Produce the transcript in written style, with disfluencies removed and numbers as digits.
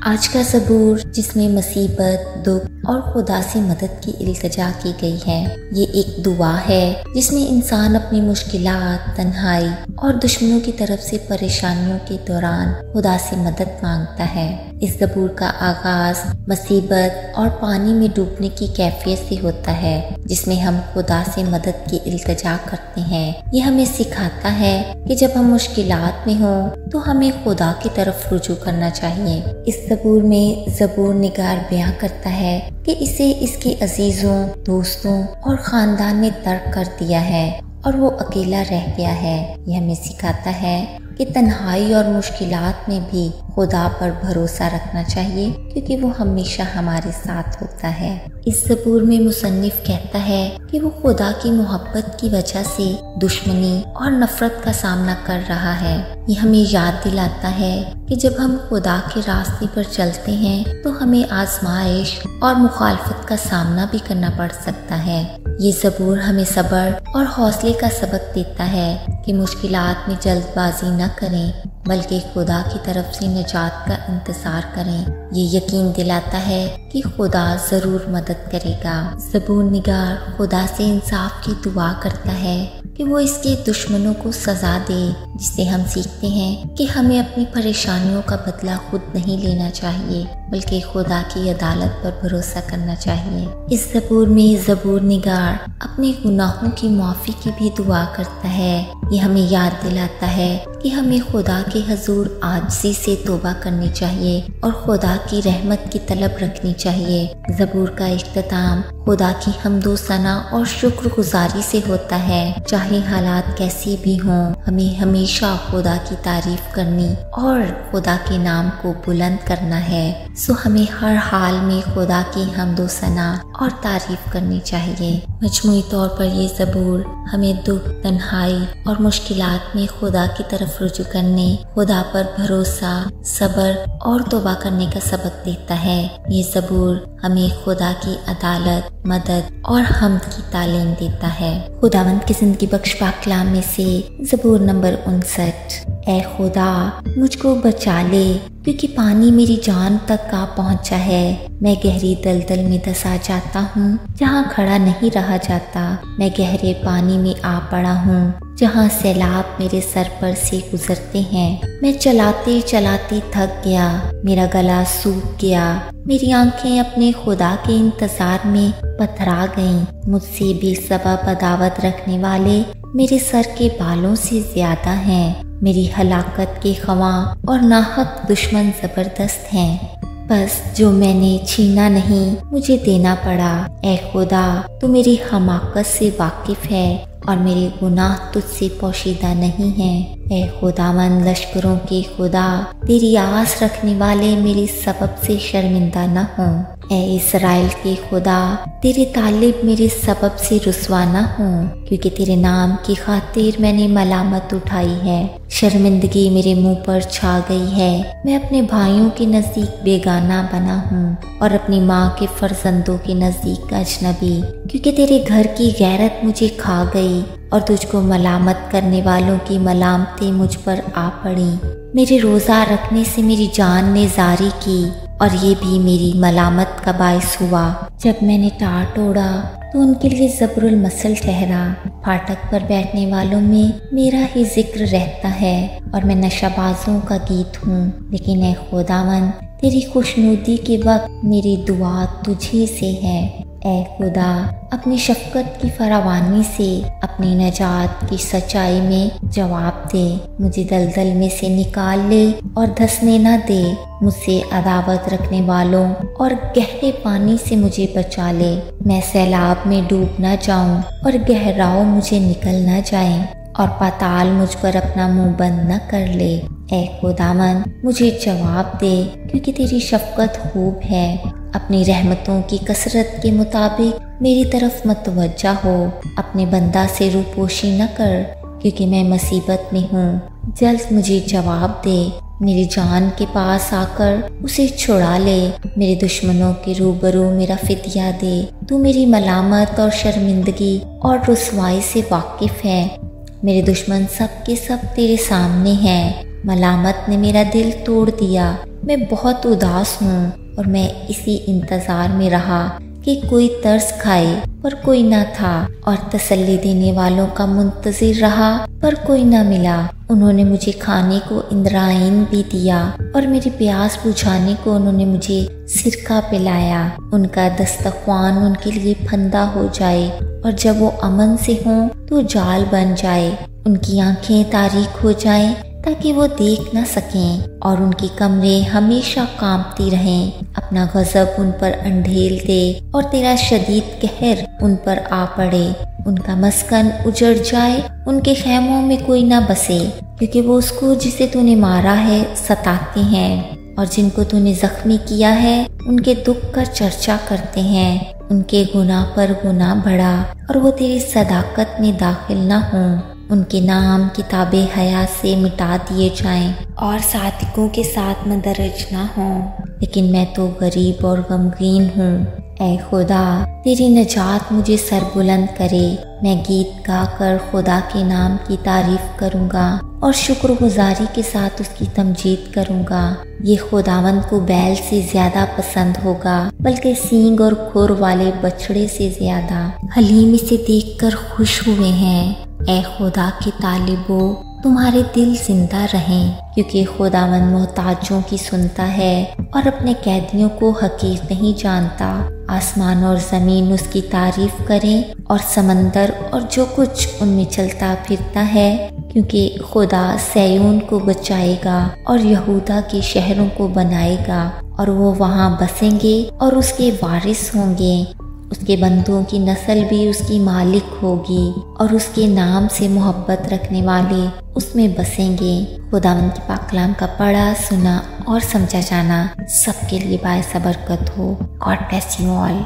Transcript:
आज का ज़बूर जिसमें मुसीबत, दुख और खुदा से मदद की इल्तिजा की गई है, ये एक दुआ है जिसमें इंसान अपनी मुश्किलात, तन्हाई और दुश्मनों की तरफ से परेशानियों के दौरान खुदा से मदद मांगता है। इस ज़बूर का आगाज़ मुसीबत और पानी में डूबने की कैफियत से होता है, जिसमें हम खुदा से मदद की इल्तिजा करते हैं। ये हमें सिखाता है कि जब हम मुश्किलात में हों तो हमें खुदा की तरफ रुजू करना चाहिए। इस ज़बूर में ज़बूर निगार बयां करता है कि इसे इसके अजीज़ों, दोस्तों और ख़ानदान ने तर्क कर दिया है और वो अकेला रह गया है। यह हमें सिखाता है कि तन्हाई और मुश्किलात में भी खुदा पर भरोसा रखना चाहिए, क्योंकि वो हमेशा हमारे साथ होता है। इस ज़बूर में मुसन्निफ कहता है कि वो खुदा की मोहब्बत की वजह से दुश्मनी और नफरत का सामना कर रहा है। ये हमें याद दिलाता है कि जब हम खुदा के रास्ते पर चलते हैं तो हमें आजमाइश और मुखालफत का सामना भी करना पड़ सकता है। ये ज़बूर हमें सब्र और हौसले का सबक देता है कि मुश्किलात में जल्दबाजी न करें, बल्कि खुदा की तरफ से निजात का इंतज़ार करें। ये यकीन दिलाता है कि खुदा ज़रूर मदद करेगा। ज़बूर निगार खुदा से इंसाफ की दुआ करता है कि वो इसके दुश्मनों को सज़ा दे, जिससे हम सीखते हैं कि हमें अपनी परेशानियों का बदला खुद नहीं लेना चाहिए, बल्कि खुदा की अदालत पर भरोसा करना चाहिए। इस ज़बूर में ज़बूर निगार अपने गुनाहों की माफ़ी की भी दुआ करता है। ये हमें याद दिलाता है कि हमें खुदा के हजूर आजिज़ी से तौबा करनी चाहिए और खुदा की रहमत की तलब रखनी चाहिए। ज़बूर का इख्तिताम खुदा की हम्दो सना और शुक्रगुजारी से होता है। चाहे हालात कैसे भी हों, हमें हमेशा खुदा की तारीफ करनी और खुदा के नाम को बुलंद करना है। सो हमें हर हाल में खुदा की हम्दो सना और तारीफ करनी चाहिए। मजमूई तौर पर ये ज़बूर हमें दुख, तन्हाई और मुश्किलात में खुदा की तरफ रुजू करने, खुदा पर भरोसा, सब्र और तौबा करने का सबक देता है। ये ज़बूर हमें खुदा की अदालत, मदद और हम्द की तालीम देता है। खुदावंद की ज़िंदगी बख्श पाक कलाम में से ज़बूर नंबर 59। ऐ खुदा मुझको बचा ले, क्योंकि पानी मेरी जान तक आ पहुंचा है। मैं गहरी दलदल में धंसा जाता हूँ, जहाँ खड़ा नहीं रहा जाता। मैं गहरे पानी में आ पड़ा हूँ, जहाँ सैलाब मेरे सर पर से गुजरते हैं। मैं चलाते चलाते थक गया, मेरा गला सूख गया। मेरी आंखें अपने खुदा के इंतजार में पथरा गईं। मुझसे बेसबब अदावत रखने वाले मेरे सर के बालों से ज्यादा हैं। मेरी हलाकत के ख्वाह और नाहक दुश्मन जबरदस्त हैं। बस जो मैंने छीना नहीं, मुझे देना पड़ा। ऐ खुदा, तू मेरी हमाकत से वाकिफ है और मेरे गुनाह तुझसे पोशीदा नहीं हैं। ऐ खुदावंद लश्करों के खुदा, तेरी आस रखने वाले मेरे सबब से शर्मिंदा न हों। ऐ इस्राएल के खुदा, तेरे तालिब मेरे सबब से रुस्वा न हों, क्योंकि तेरे नाम की खातिर मैंने मलामत उठाई है। शर्मिंदगी मेरे मुंह पर छा गई है। मैं अपने भाइयों के नज़दीक बेगाना बना हूँ और अपनी माँ के फर्जंदों के नज़दीक अजनबी, क्योंकि तेरे घर की गैरत मुझे खा गई और तुझको मलामत करने वालों की मलामतें मुझ पर आ पड़ी। मेरे रोज़ा रखने से मेरी जान ने जारी की और ये भी मेरी मलामत का बाइस हुआ। जब मैंने टार तोड़ा तो उनके लिए ज़बरुल मसल ठहरा। फाटक पर बैठने वालों में मेरा ही जिक्र रहता है और मैं नशाबाजों का गीत हूँ। लेकिन ऐ खुदावन, तेरी खुशनुदी के वक्त मेरी दुआ तुझे से है। ऐ खुदा, अपनी शफ़क़त की फरावानी से अपनी नजात की सच्चाई में जवाब दे। मुझे दलदल में से निकाल ले और धंसने न दे। मुझसे अदावत रखने वालों और गहरे पानी से मुझे बचा ले। मैं सैलाब में डूब न जाऊं और गहराव मुझे निकल न जाए और पाताल मुझ पर अपना मुंह बंद न कर ले। ऐ खुदावन, मुझे जवाब दे, क्योंकि तेरी शफ़क़त खूब है। अपनी रहमतों की कसरत के मुताबिक मेरी तरफ मतवज्जा हो। अपने बंदा से रूपोशी न कर, क्योंकि मैं मुसीबत में हूँ। जल्द मुझे जवाब दे। मेरी जान के पास आकर उसे छुड़ा ले। मेरे दुश्मनों के रूबरू मेरा फिदिया दे। तू मेरी मलामत और शर्मिंदगी और रुसवाई से वाकिफ है। मेरे दुश्मन सब के सब तेरे सामने हैं। मलामत ने मेरा दिल तोड़ दिया। मैं बहुत उदास हूँ और मैं इसी इंतज़ार में रहा कि कोई तरस खाए, पर कोई ना था, और तसल्ली देने वालों का मुंतज़िर रहा, पर कोई ना मिला। उन्होंने मुझे खाने को इंद्रायण भी दिया और मेरी प्यास बुझाने को उन्होंने मुझे सिरका पिलाया। उनका दस्तरख्वान उनके लिए फंदा हो जाए और जब वो अमन से हों तो जाल बन जाए। उनकी आंखें तारीक हो जाएं ताकि वो देख न सकें और उनके कमरे हमेशा कांपती रहें। अपना गज़ब उन पर अंधेल दे और तेरा शदीद कहर उन पर आ पड़े। उनका मस्कन उजड़ जाए, उनके खैमों में कोई ना बसे, क्योंकि वो उसको जिसे तूने मारा है सताते हैं और जिनको तूने जख्मी किया है उनके दुख का चर्चा करते हैं। उनके गुनाह पर गुनाह बढ़ा और वो तेरी सदाकत में दाखिल न हों। उनके नाम किताबे हयात से मिटा दिए जाएं और साथिकों के साथ मदरज ना हों। लेकिन मैं तो गरीब और गमगीन हूँ। ऐ खुदा, तेरी नजात मुझे सरबुलंद करे। मैं गीत गाकर खुदा के नाम की तारीफ करूँगा और शुक्रगुजारी के साथ उसकी तमजीद करूँगा। ये खुदावंद को बैल से ज्यादा पसंद होगा, बल्कि सींग और खुर वाले बछड़े से ज्यादा। हलीम इसे देखकर खुश हुए हैं। ऐ खुदा के तालिबो, तुम्हारे दिल जिंदा रहें, क्योंकि खुदावंद मोहताजों की सुनता है और अपने कैदियों को हकीर नहीं जानता। आसमान और ज़मीन उसकी तारीफ करें और समंदर और जो कुछ उनमें चलता फिरता है, क्योंकि खुदा सैयून को बचाएगा और यहूदा के शहरों को बनाएगा और वो वहाँ बसेंगे और उसके वारिस होंगे। उसके बंदों की नस्ल भी उसकी मालिक होगी और उसके नाम से मोहब्बत रखने वाले उसमें बसेंगे। खुदावंद के पाक कलाम का पढ़ा, सुना और समझा जाना सबके लिए बायस बरकत हो। God bless you all.